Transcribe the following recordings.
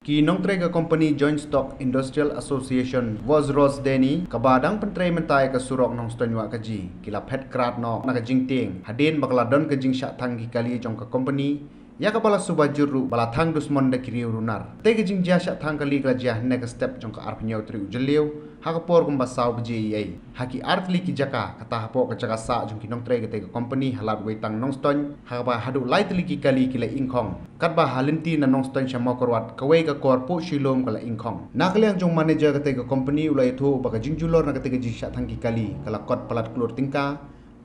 Ki nongtrega company Joint Stock Industrial Association was Ros Deni kabadang pentrai mentai ke surok nong stonwa kaji kila pet krat no naga jingting hadin bakla don ke jing syak thang ki kali jong ka company ya kapala subajuru bala thang dusmon de kiri runar te ke jing ja syak thang kali kala jah ne ka step jong ka arp nyau tri ujeliu ha ka por kum basau bji yai haki artli ki jaka kata hapo ka jaka sa jong ki nongtrega te ka company halat wei tang nong ston ha ba hadu laitli ki kali kila ingkhong kat ba halinti na nong ston shamo korwat kawei ka korpo shilom kala ingkhong nakliang jong manager ka te ka company ulai thu ba ka jingjulor na ka te ka ji syak thang ki kali kala kot palat klur tingka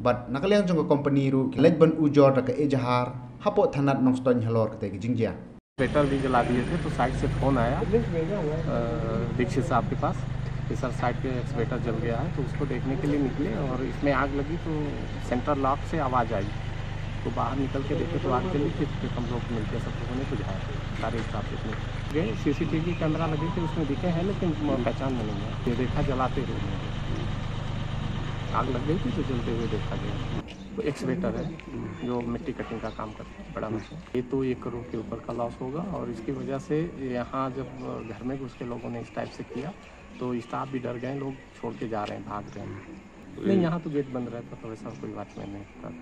but nakliang jong ka company ru ki lejban ujor ka ejahar hapo thanat nong ston halor ka te ka jingjia sweater भी जला दिए थे तो साइड से फोन आया दीक्षित साहब के पास कि सर साइड पे स्वेटर जल गया है तो उसको देखने के लिए निकले और इसमें आग लगी तो सेंटर लॉक से आवाज़ आई तो बाहर निकल के देखे तो आग चली फिर हम लोग मिलकर सब लोगों ने बुझाया सारे स्टाफ इसमें गए CCTV कैमरा लगे थे उसमें दिखे हैं लेकिन पहचान में नहीं है ये देखा जलाते हुए आग लग गई थी तो जलते हुए देखा गया तो एक स्वेटर है जो मिट्टी कटिंग का काम करता है बड़ा मशीन ये तो 1 करोड़ के ऊपर का लॉस होगा और इसकी वजह से यहाँ जब घर में घुस के लोगों ने इस टाइप से किया तो स्टाफ भी डर गए लोग छोड़ के जा रहे हैं भाग रहे हैं नहीं यहाँ तो गेट बंद रहता तो ऐसा कोई बात नहीं था।